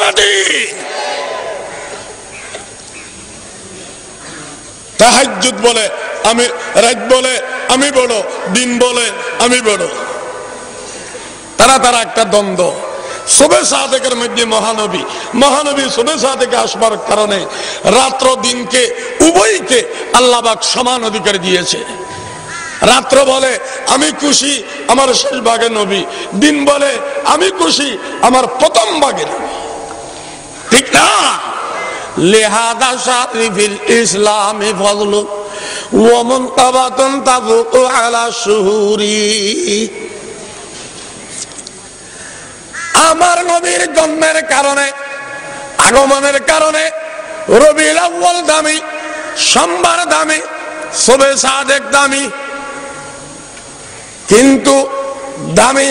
তাহাজ্জুদ বলে আমি, রাত বলে আমি বড়, দিন বলে আমি বড়। তারা একটা দ্বন্দ্ব। শবে সাদেকের মধ্যে মহানবী শবে সাদেকে আসবার কারণে রাত্র দিনকে উভয়কে আল্লাহ পাক সমান অধিকার দিয়েছে। রাত্র বলে আমি খুশি আমার শেষ ভাগে নবী, দিন বলে আমি খুশি আমার প্রথম ভাগে নবী, ঠিক না? লিহাদা শারিফিল ইসলামি ফজলু ওয়া মুনকাবাতুন তাফুকু আলা শুহুরি। আমার নবীর জন্মের কারণে, আগমনের কারণে রবিউল আউয়াল দামি, সোমবার দামি, শবে সাদেক দামি, কিন্তু দামি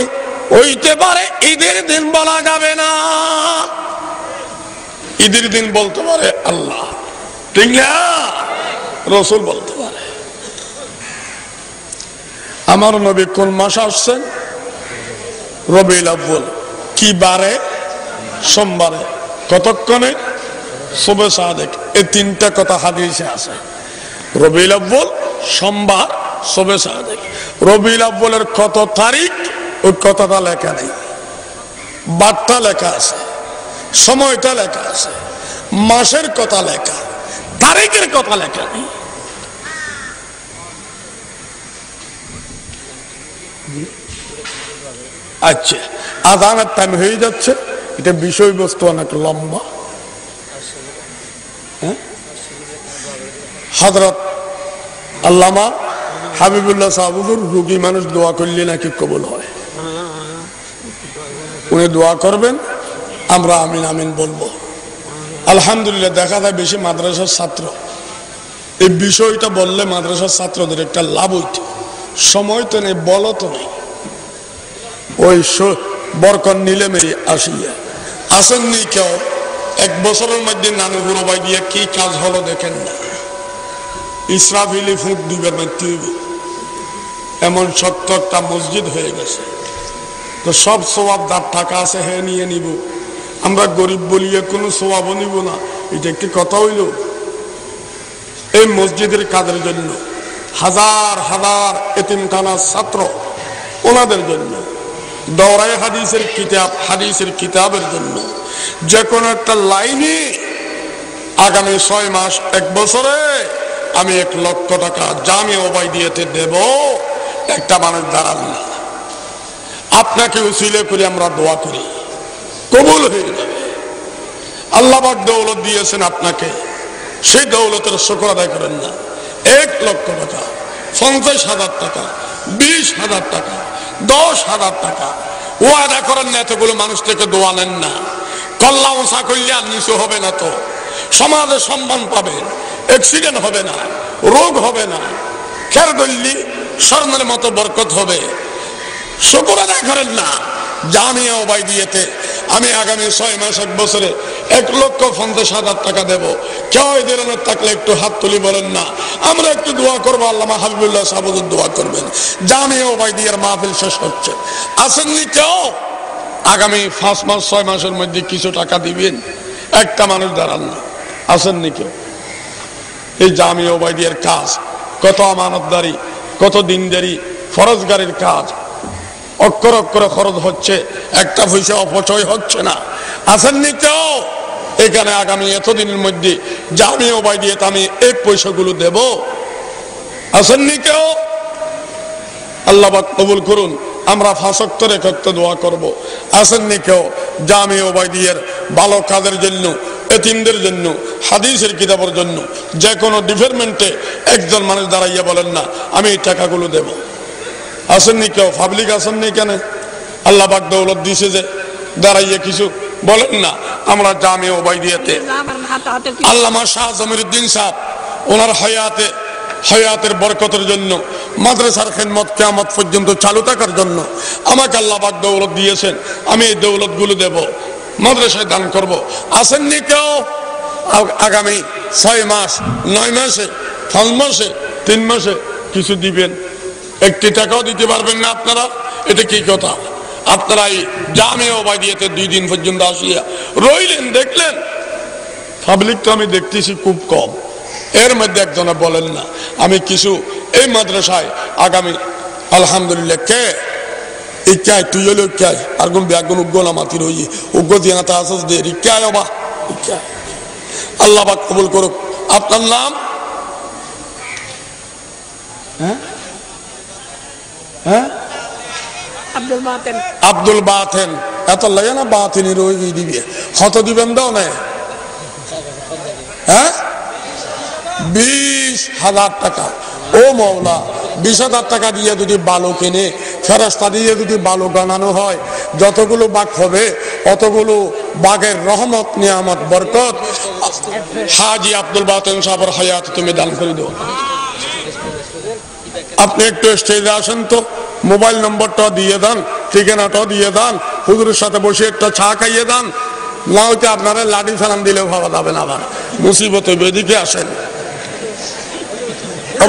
হইতে পারে ঈদের দিন বলা যাবে না। ঈদের দিন বলতে পারে আল্লাহ, ঠিক না? রসুল বলতে পারে। আমার নবী কোন মাসে আসছেন? রবিউল আউয়াল। কি বারে? সোমবারে। কতক্ষণে? সুবহ সাদেক। এই তিনটা কথা হাদিসে আছে। রবিউল আউয়াল, সোমবার, সুবহ সাদেক। রবিউল আউয়ালের কত তারিখ ওই কথাটা লেখা নেই, বারটা লেখা আছে, সময়টা লেখা আছে, মাসের কথা লেখা, তারিখের কথা লেখা নেই। আচ্ছা, আযানের টাইম হয়ে যাচ্ছে। এটা বিষয়বস্তু অনেক লম্বা। হযরত আল্লামা হাবিবুল্লাহ সাহেব হুজুর রোগী মানুষ দোয়া করলে নাকি কবুল হয়। উনি দোয়া করবেন, আমরা আমিন আমিন বলবো। আলহামদুলিল্লাহ, দেখা যায় বেশি মাদ্রাসার ছাত্র। এই বিষয়টা বললে মাদ্রাসার ছাত্রদের একটা লাভ হইত। সময় তো নেই, বল তো নেই। ওই বরকন নিলে মেরে আসিয়া আসেননি কেউ। এক বছরের মধ্যে নানু বুড়ো ভাই দিয়ে কি কাজ হলো দেখেন না। ইসরাফিলি ফুট দিবেন এমন শক্ত একটা মসজিদ হয়ে গেছে। তো সব সওয়াবদার টাকা আছে, হ্যাঁ নিয়ে নিব। আমরা গরিব বলিয়ে কোনো সওয়াবও নিব না। এটা একটি কথা হইল। এই মসজিদের কাজের জন্য হাজার হাজার এতিমখানার ছাত্র, ওনাদের জন্য দৌড়ায় হাদিসের কিতাবের জন্য যে কোনো একটা লাইনে আগামী 6 মাস 1 বছরে আমি 1 লক্ষ টাকা জামিয়া ওবাইদিয়াতে দেব। একটা মানুষ দাঁড়ান না, আপনাকে উসিলে করে আমরা দোয়া করি, কবুল হয়ে যাবে। আল্লাহ পাক দৌলত দিয়েছেন আপনাকে, সেই দৌলতের শুকর আদায় করেন না। 1 লক্ষ টাকা, 50,000 টাকা, 20,000 টাকা, 10,000 টাকা ওয়াদা করেন না। এতগুলো মানুষ থেকে দোয়া নেন না। কল্লা উঁচা করলে আর নিচু হবে না, তো সমাজে সম্মান পাবেন, অ্যাক্সিডেন্ট হবে না, রোগ হবে না, খের দল্লি স্বর্ণের মতো বরকত হবে। শুকর আদায় করেন না। জামিয়া ওবাইদিয়াতে আমি আগামী 6 মাস 1 বছরে 1,50,000 টাকা দেব। কেউ এই ধরনের থাকলে একটু হাত তুলি বলেন না, আমরা একটু দোয়া করবো। আল্লামা হাবিবুল্লাহ সাহেব দোয়া করবেন। জামিয়া ওবাইদিয়ার মাহফিল শেষ হচ্ছে, আসেননি কেউ? আগামী 5 মাস 6 মাসের মধ্যে কিছু টাকা দিবেন। একটা মানুষ দাঁড়ান না, আসেননি কেউ? এই জামিয়া ওবাইদিয়ার কাজ কত আমানতদারি, কত দিনদারি, ফরজগারির কাজ। অক্ষর অক্ষরে খরচ হচ্ছে, একটা পয়সা অপচয় হচ্ছে না। আসেননি কেউ? এখানে আগামী এতদিনের মধ্যে জামিয়া ওবাইদিয়াতে আমি এই পয়সাগুলো দেব। আসেননি কেউ? আল্লাহ পাক কবুল করুন। আমরা 5 ওয়াক্ত রেখাতে দোয়া করব। আসেননি কেউ? জামিয়া ওবাইদিয়ার ভালো কাজের জন্য, এতিমদের জন্য, হাদিসের কিতাবের জন্য যে কোনো ডিপার্টমেন্টে একজন মানুষ দাঁড়াইয়া বলেন না আমি এই টাকাগুলো দেব। আসেননি কেউ? পাবলিক আসেননি কেন? আল্লাহ পাক দৌলত দিছে যে দাঁড়াইয়া কিছু বলেন না। আমরা জামিয়া ওবাইদিয়াতে আল্লামা শাহ জমিরুদ্দিন সাহেব ওনার হায়াতের বরকতের জন্য, মাদ্রাসার খেদমত কিয়ামত পর্যন্ত চালু থাকার জন্য আমাকে আল্লাহ পাক দৌলত দিয়েছেন। আমি এই দৌলত গুলো দেব, মাদ্রাসায় দান করব। আসেননি কেউ? আগামী 6 মাস 9 মাসে 5 মাসে 3 মাসে কিছু দিবেন। 1 টাকাও দিতে পারবেন না আপনারা? এটা কি কথা? আপনারা এই জামিয়া ওবাইদিয়াতে 2 দিন পর্যন্ত আসিয়া রইলেন, দেখলেন। পাবলিক তো আমি দেখতেছি খুব কম। এর মধ্যে একজনে বলেন না আমি কিছু এই মাদ্রাসায় আগামী আলহামদুলিল্লাহ কে ইচ্ছায় তুই হলে ইচ্ছায় আর কোন ব্যাগুন উগ্গলা মাতির হইয়ে উগ্র দিয়ে না তা আসস দে ইচ্ছায় বা ইচ্ছায়। আল্লাহ পাক কবুল করুক। আপনার নাম? আব্দুল বাতেন। এত লাগে না বাতিনি রই দিবি হত দিবেন দাও না। 20,000 টাকা। ও মওলা, 20,000 টাকা দিয়ে যদি বালু কিনে, ফেরেশতা দিয়ে যদি বালু বানানো হয়, যতগুলো বাঘ হবে অতগুলো বাঘের রহমত, নিয়ামত, বরকত হাজি আব্দুল বাতেন সাহেবের হায়াত তুমি দান করে দাও। আপনি একটু স্টেজে আসেন তো, মোবাইল নম্বরটা দিয়ে দেন, ঠিকানাটাও দিয়ে দেন, হুজুরের সাথে বসে একটা চা খাইয়ে দেন। না হইতে আপনারা লাঠি ফেলান দিলেও ভাবা যাবে না। আবার মুসিবত এদিকে আসেন।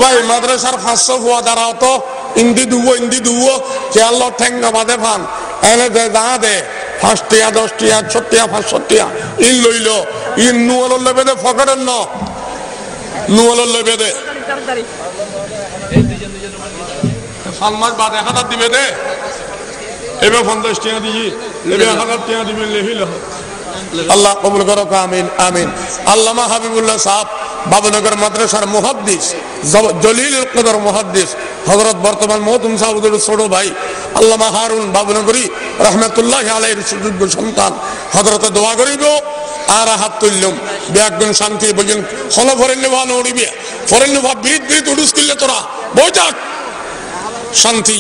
ভাই মাদ্রাসার 500 ফুয়া দাঁড়াও তো ইন্দি দুবো খেয়াল ঠেঙ্গা বাদে ফান এনে দে দা দে 5 টিয়া 10 টিয়া 6 টিয়া 500 টিয়া ইন লইল ইন নুয়াল লেবে দে ফকরেন ন নুয়াল লেবে দে সালমাস বাদে 1000 দিবে দে এবে 50 টিয়া দিই লেবে 1000 টিয়া দিবেন লেহিল আল্লাহ কবুল করো আমিন আমিন আল্লামা হাবিবুল্লাহ সাহেব বাবুনগর মাদ্রাসার মুহাদ্দিস জলিলুল কদর মুহাদ্দিস হযরত বর্তমান মহতুম সাহেবের ছোট ভাই আল্লামা হারুন বাবুনগরী রাহমাতুল্লাহি আলাইহির সুযোগ্য সন্তান হযরতে দোয়া করিব আর হাত তুললাম বেকগুণ শান্তি বলেন হল ফরেন ভালো উড়িবে ফরেন ভাব বিরুদ্ধে উড়ুস কিলে তোরা বইটাক শান্তি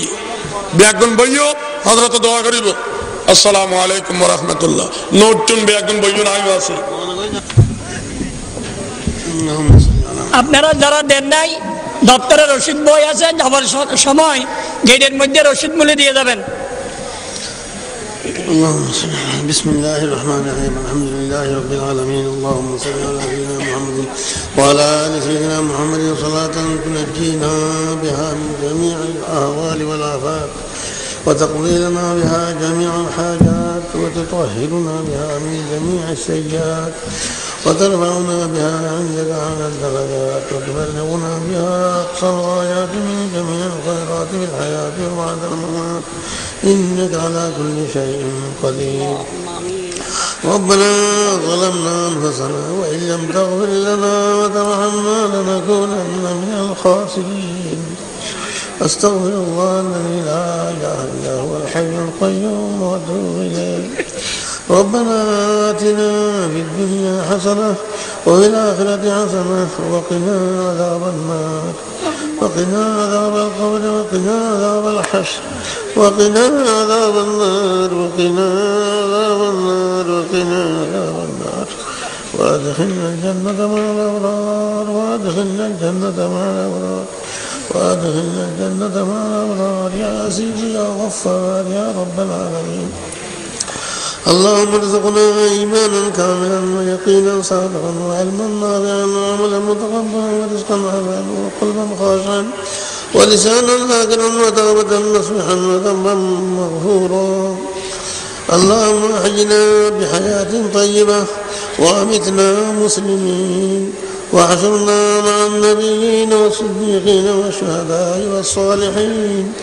বেকগুণ বইও হযরতে দোয়া করিব আসসালামু আলাইকুম ওয়া রাহমাতুল্লাহ নোটটুন বেকগুণ বইও নাই আছে আপনারা যারা দেন নাই দপ্তরে রসিদ বই আছে যাবার সময় গেটের মধ্যে রসিদ মূল্য দিয়ে যাবেন بسم الله الرحمن الرحيم الحمد لله رب العالمين اللهم صل على سيدنا محمد وعلى ال سيدنا محمد صلاة تنجينا بها من جميع الاهوال والافات وتقضي لنا بها جميع الحاجات وتطهرنا بها من جميع السيئات وترفعنا بها عندك على الدرجات وتبلغنا بها أقصى الغايات من جميع الخيرات في الحياة وبعد الممات إنك على كل شيء قدير ربنا ظلمنا أنفسنا وإن لم تغفر لنا وترحمنا لنكونن من الخاسرين أستغفر الله الذي لا إله إلا هو الحي القيوم وأتوب إليه ربنا آتنا في الدنيا حسنة وفي الآخرة حسنة وقنا عذاب النار وقنا عذاب القبر وقنا عذاب الحشر وقنا عذاب النار وقنا عذاب النار وقنا عذاب النار وأدخلنا الجنة مع الأبرار وأدخلنا الجنة مع الأبرار وأدخلنا الجنة مع الأبرار يا عزيز يا غفار يا رب العالمين اللهم ارزقنا إيمانا كاملا ويقينا صادقا وعلما نافعا وعملا متقبلا ورزقا حسنا وقلبا خاشعا ولسانا ذاكرا وتوبة نصوحا وذنبا مغفورا اللهم احينا بحياة طيبة وأمتنا مسلمين واحشرنا مع النبيين والصديقين والشهداء والصالحين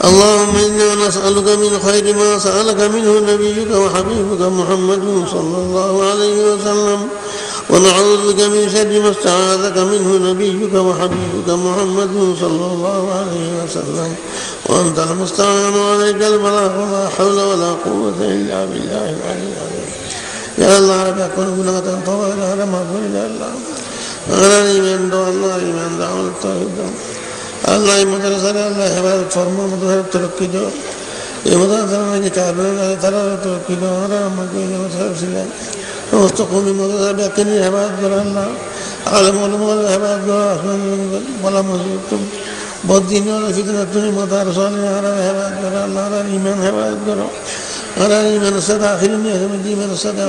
اللهم إنا نسألك من خير ما سألك منه نبيك وحبيبك محمد صلى الله عليه وسلم ونعوذ بك من شر ما استعاذك منه نبيك وحبيبك محمد صلى الله عليه وسلم وأنت المستعان وعليك البلاغ ولا حول ولا قوة إلا بالله العلي العظيم يا الله رب قلوبنا تنطوى إلى ما قل إلا الله أغنى من دعا الله من دعوة التوحيد আল্লাহ এই মাদ্রাসারে আল্লাহ হেফাজত ফরমা মাদ্রাসার তরক্কি দাও এই মাদ্রাসার নাকি চারবেন তারা তরক্কি দাও আমরা আমাকে এই মাদ্রাসা ছিলেন সমস্ত কমি মাদ্রাসা ব্যক্তির হেফাজত করো আল্লাহ আলম আলমাল হেফাজত করো আসমান বলা মজুদ তুমি বদিন ফিতনা তুমি মাতার সালে আর হেফাজত করো আল্লাহ আর ইমান হেফাজত করো আর ইমানের সাথে আখিরি নিয়ে ইমানের সাথে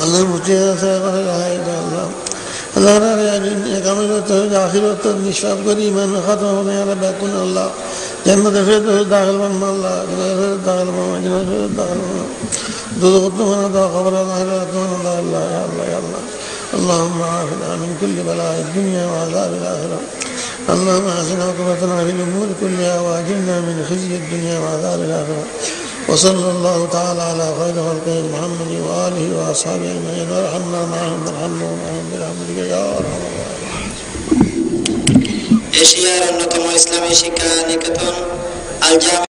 আল্লাহ মুচি আছে আল্লাহ اللہ کاملت آخرت نشفاف کری ایمان ختم ہونے والا بیکن اللہ جنت فردوس داخل بن اللہ جنت فردوس داخل بن جنت فردوس داخل بن دوزخ من دا قبر آخرت من دا اللہ یا اللہ یا اللہ اللهم عافنا من كل بلاء الدنيا وعذاب الآخرة اللهم احسن عاقبتنا في الأمور كلها وأجرنا من خزي الدنيا وعذاب الآخرة وصلى الله تعالى على خير خلقه محمد وآله وأصحابه أجمعين وارحمنا معهم وارحمنا برحمتك يا أرحم الراحمين এশিয়ার অন্যতম ইসলামী শিক্ষা নিকেতন আল জামি